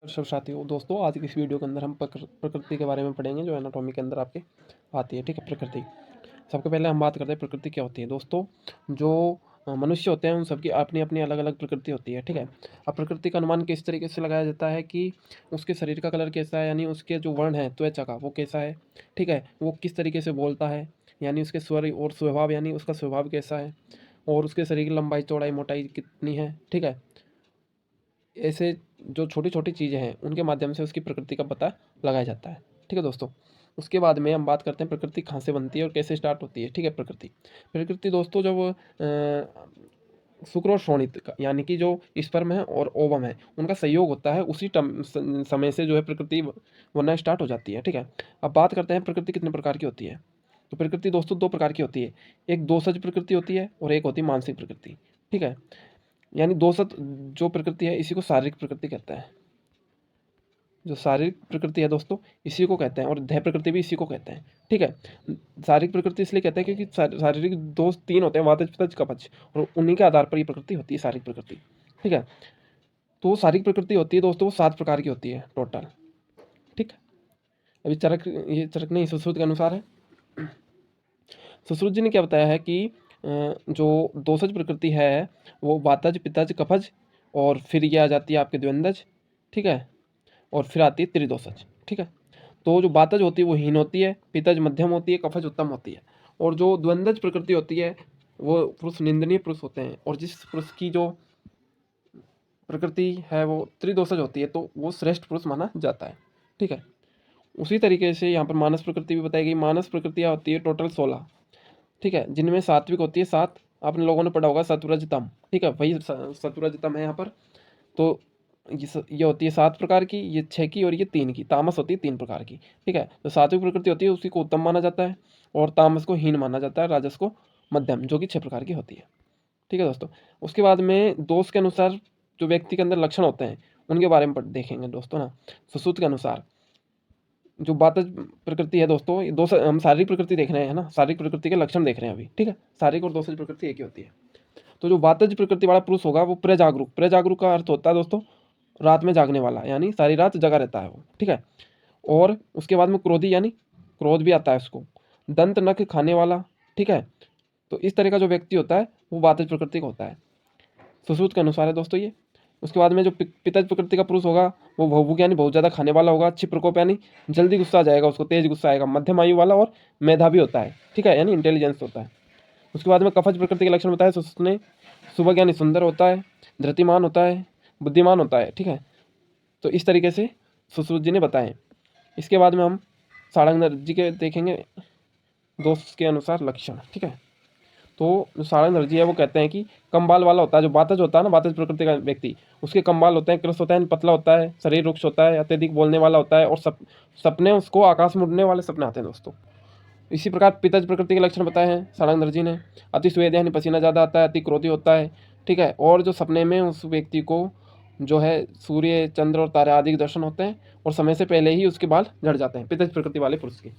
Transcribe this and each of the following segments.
सब साथियों दोस्तों, आज की इस वीडियो के अंदर हम प्रकृति के बारे में पढ़ेंगे, जो एनाटॉमी के अंदर आपके आती है। ठीक है, प्रकृति। सबसे पहले हम बात करते हैं प्रकृति क्या होती है। दोस्तों, जो मनुष्य होते हैं उन सबकी अपनी अपनी अलग अलग प्रकृति होती है। ठीक है, अब प्रकृति का अनुमान किस तरीके से लगाया जाता है कि उसके शरीर का कलर कैसा है, यानी उसके जो वर्ण है त्वचा का वो कैसा है। ठीक है, वो किस तरीके से बोलता है, यानी उसके स्वर और स्वभाव, यानी उसका स्वभाव कैसा है, और उसके शरीर की लंबाई चौड़ाई मोटाई कितनी है। ठीक है, ऐसे जो छोटी छोटी चीज़ें हैं उनके माध्यम से उसकी प्रकृति का पता लगाया जाता है। ठीक है दोस्तों, उसके बाद में हम बात करते हैं प्रकृति कहाँ से बनती है और कैसे स्टार्ट होती है। ठीक है, प्रकृति प्रकृति दोस्तों, जब शुक्र और शोणित का, यानी कि जो स्पर्म है और ओवम है, उनका संयोग होता है, उसी समय से जो है प्रकृति बनना स्टार्ट हो जाती है। ठीक है, अब बात करते हैं प्रकृति कितने प्रकार की होती है। तो प्रकृति दोस्तों दो प्रकार की होती है, एक दोषज प्रकृति होती है और एक होती है मानसिक प्रकृति। ठीक है, यानी दोषत जो प्रकृति है इसी को शारीरिक प्रकृति कहते हैं। जो शारीरिक प्रकृति है दोस्तों इसी को कहते हैं, और ध्यय प्रकृति भी इसी को कहते हैं। ठीक है, शारीरिक प्रकृति इसलिए कहते हैं क्योंकि शारीरिक दोष तीन होते हैं, वातज पित्तज कफज, और उन्हीं के आधार पर ये प्रकृति होती है शारीरिक प्रकृति। ठीक है, तो शारीरिक प्रकृति होती है दोस्तों 7 प्रकार की होती है टोटल। ठीक है, अभी चरक नहीं, सुश्रुत के अनुसार है। सुश्रुत जी ने क्या बताया है कि जो दोषज प्रकृति है वो वातज पित्तज कफज, और फिर ये आ जाती है आपके द्वंद्वज। ठीक है, और फिर आती है त्रिदोषज। ठीक है, तो जो वातज होती है वो हीन होती है, पित्तज मध्यम होती है, कफज उत्तम होती है, और जो द्वंद्वज प्रकृति होती है वो पुरुष निंदनीय पुरुष होते हैं, और जिस पुरुष की जो प्रकृति है वो त्रिदोषज होती है तो वो श्रेष्ठ पुरुष माना जाता है। ठीक है, उसी तरीके से यहाँ पर मानस प्रकृति भी बताई गई। मानस प्रकृतियाँ होती है टोटल 16। ठीक है, जिनमें सात्विक होती है 7, आपने लोगों ने पढ़ा होगा सत्वरजतम। ठीक है, वही सत्वरजतम है यहाँ पर। तो ये होती है 7 प्रकार की, ये 6 की और ये 3 की। तामस होती है 3 प्रकार की। ठीक है, तो सात्विक प्रकृति होती है उसी को उत्तम माना जाता है, और तामस को हीन माना जाता है, राजस को मध्यम, जो कि 6 प्रकार की होती है। ठीक है दोस्तों, उसके बाद में दोष के अनुसार जो व्यक्ति के अंदर लक्षण होते हैं उनके बारे में देखेंगे दोस्तों ना। सुश्रुत के अनुसार जो वातज प्रकृति है दोस्तों, ये दो हम शारीरिक प्रकृति देख रहे हैं ना, शारीरिक प्रकृति के लक्षण देख रहे हैं अभी। ठीक है, शारीरिक और दोषज प्रकृति एक ही होती है। तो जो वातज प्रकृति वाला पुरुष होगा वो प्रजागरूक, प्रजागरूक का अर्थ होता है दोस्तों रात में जागने वाला, यानी सारी रात जगा रहता है वो। ठीक है, और उसके बाद में क्रोधी, यानी क्रोध भी आता है उसको। दंत नख खाने वाला। ठीक है, तो इस तरह का जो व्यक्ति होता है वो वातज प्रकृति का होता है, सुश्रुत के अनुसार है दोस्तों ये। उसके बाद में जो पित्तज प्रकृति का पुरुष होगा वो भौभुक, यानी बहुत ज़्यादा खाने वाला होगा। क्षिप्र प्रकोप, यानी जल्दी गुस्सा आ जाएगा उसको, तेज गुस्सा आएगा। मध्यम आयु वाला और मेधावी होता है। ठीक है, यानी इंटेलिजेंस होता है। उसके बाद में कफज प्रकृति के लक्षण बताया सुश्रुत ने। सुबह यानी सुंदर होता है, धृतिमान होता है, बुद्धिमान होता है। ठीक है, तो इस तरीके से सुश्रुत जी ने बताए। इसके बाद में हम सारंग जी के देखेंगे दोष के अनुसार लक्षण। ठीक है, तो जो सारंग दर्जी है वो कहते हैं कि कम बाल वाला होता है। जो वातज होता है ना, वातज प्रकृति का व्यक्ति, उसके कम बाल होते हैं, कृष होता है, पतला होता है, शरीर रुक्ष होता है, अत्यधिक बोलने वाला होता है, और सपने उसको आकाश में उड़ने वाले सपने आते हैं दोस्तों। इसी प्रकार पित्तज प्रकृति के लक्षण बताए हैं सारंग दर्जी ने। अति स्वेद, यानी पसीना ज़्यादा आता है, अति क्रोधी होता है। ठीक है, और जो सपने में उस व्यक्ति को जो है सूर्य चंद्र और तारे आदि के दर्शन होते हैं, और समय से पहले ही उसके बाल झड़ जाते हैं, पित्तज प्रकृति वाले पुरुष के।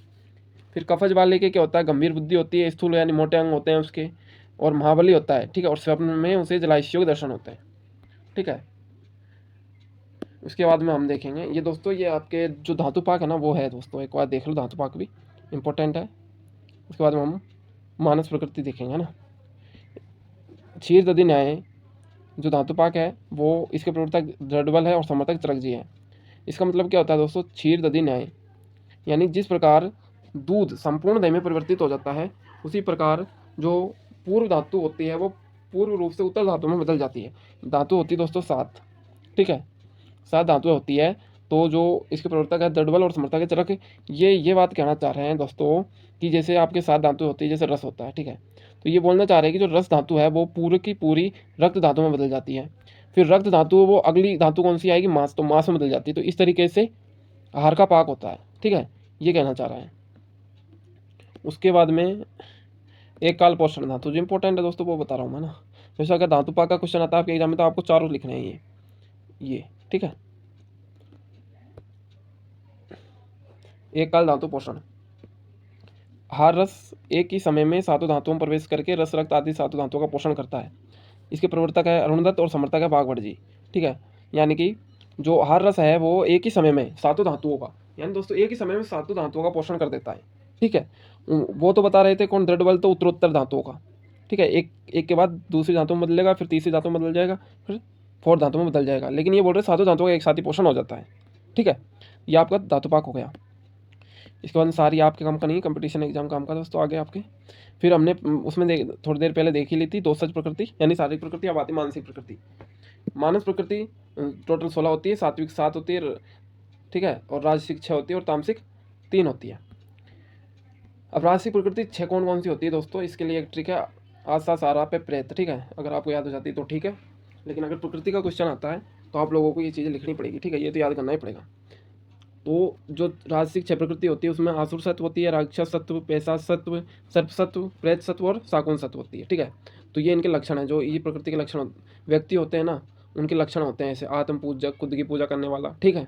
फिर कफज वाले के क्या होता है, गंभीर बुद्धि होती है, स्थूल यानी मोटे अंग होते हैं उसके, और महाबली होता है। ठीक है, और स्वप्न में उसे जलाशयों के दर्शन होते हैं। ठीक है, उसके बाद में हम देखेंगे ये दोस्तों, ये आपके जो धातु पाक है ना वो है दोस्तों, एक बार देख लो, धातु पाक भी इंपॉर्टेंट है। उसके बाद में हम मानस प्रकृति देखेंगे ना। क्षीर दधि न्याय जो धातु पाक है वो, इसके प्रवर्तक दृढ़बल है और समर्थक चरक जी है। इसका मतलब क्या होता है दोस्तों, क्षीर दधि न्याय, यानी जिस प्रकार दूध संपूर्ण दही में परिवर्तित हो जाता है, उसी प्रकार जो पूर्व धातु होती है वो पूर्व रूप से उत्तर धातु में बदल जाती है। धातु होती है दोस्तों 7। ठीक है, 7 धातुएं होती है। तो जो इसके प्रवर्तक है दृढ़बल और समर्थक है चरक, ये बात कहना चाह रहे हैं दोस्तों कि जैसे आपके 7 धातु होती है, जैसे रस होता है। ठीक है, तो ये बोलना चाह रहे हैं कि जो रस धातु है वो पूरी की पूरी रक्त धातु में बदल जाती है। फिर रक्त धातु वो अगली धातु कौन सी आएगी, मांस, तो मांस में बदल जाती है। तो इस तरीके से आहार का पाक होता है। ठीक है, ये कहना चाह रहा है। उसके बाद में एक काल पोषण धातु जो इंपॉर्टेंट है दोस्तों वो बता रहा हूँ मैं ना। जैसे अगर धातु पाक का क्वेश्चन आता है आपके एग्जाम में तो आपको चारों लिखने हैं ये। ठीक है, एक काल धातु पोषण, आहार रस एक ही समय में 7 धातुओं में प्रवेश करके रस रक्त आदि 7 धातुओं का पोषण करता है। इसके प्रवर्तक है अरुणदत्त और समर्थक है भागवत जी। ठीक है, यानी कि जो आहार रस है वो एक ही समय में सातों धातुओं का, यानी दोस्तों एक ही समय में सातों धातुओं का पोषण कर देता है। ठीक है, वो तो बता रहे थे कौन, दृढ़ बल तो उत्तरोत्तर धातुओं का। ठीक है, एक एक के बाद दूसरी धातु में बदलेगा, फिर तीसरी धातु में बदल जाएगा, फिर फोर्थ धातु में बदल जाएगा, लेकिन ये बोल रहे सातों धातुओं का एक साथ ही पोषण हो जाता है। ठीक है, ये आपका धातुपाक हो गया। इसके बाद सारी आपके काम का नहीं, कंपटीशन एग्जाम काम का दोस्तों आगे आपके। फिर हमने उसमें थोड़ी देर पहले देख ही ली थी दोषज प्रकृति, यानी शारीरिक प्रकृति, अब आती मानसिक प्रकृति। मानस प्रकृति टोटल 16 होती है, सात्विक 7 होती है, ठीक है, और राजसिक 6 होती है, और तामसिक 3 होती है। अब राजसिक प्रकृति 6 कौन कौन सी होती है दोस्तों, इसके लिए एक ट्रिक है, आशा सारा पे प्रेत। ठीक है, अगर आपको याद हो जाती है तो ठीक है, लेकिन अगर प्रकृति का क्वेश्चन आता है तो आप लोगों को ये चीज़ें लिखनी पड़ेगी। ठीक है, ये तो याद करना ही पड़ेगा। तो जो राजसिक 6 प्रकृति होती है उसमें आसुर सत्व होती है, राक्षस सत्व, पैशाच सत्व, सर्प सत्व, प्रेत सत्व और शाकुन सत्व होती है। ठीक है, तो ये इनके लक्षण हैं, जो ये प्रकृति के लक्षण व्यक्ति होते हैं ना, उनके लक्षण होते हैं ऐसे, आत्म पूजक, खुद की पूजा करने वाला, ठीक है,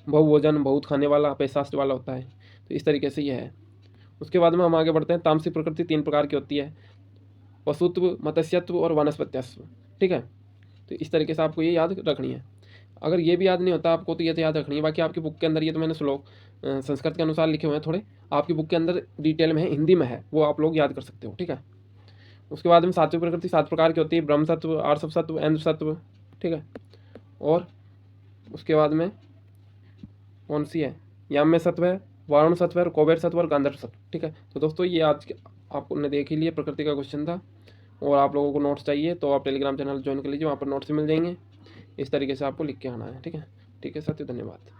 बहुभोजन, बहुत खाने वाला, पैशास्त्र वाला होता है। तो इस तरीके से ये है। उसके बाद में हम आगे बढ़ते हैं। तामसिक प्रकृति 3 प्रकार की होती है, पशुत्व, मत्स्यत्व और वनस्पत्यत्व। ठीक है, तो इस तरीके से आपको ये याद रखनी है। अगर ये भी याद नहीं होता आपको तो ये तो याद रखनी है। बाकी आपकी बुक के अंदर ये तो मैंने श्लोक संस्कृत के अनुसार लिखे हुए हैं, थोड़े आपकी बुक के अंदर डिटेल में है, हिंदी में है, वो आप लोग याद कर सकते हो। ठीक है, उसके बाद में सात्विक प्रकृति 7 प्रकार की होती है, ब्रह्म सत्व, आर्षभ सत्व, ऐन्द्र सत्व। ठीक है, और उसके बाद में कौन सी है, याम्य सत्व है, वारुण सत्व है, कुबेर सत्व और गांधर्व सत्व। ठीक है, तो दोस्तों ये आज आपने देख ही लिया, प्रकृति का क्वेश्चन था। और आप लोगों को नोट्स चाहिए तो आप टेलीग्राम चैनल ज्वाइन कर लीजिए, वहाँ पर नोट्स मिल जाएंगे। इस तरीके से आपको लिख के आना है। ठीक है, ठीक है साथियों, धन्यवाद।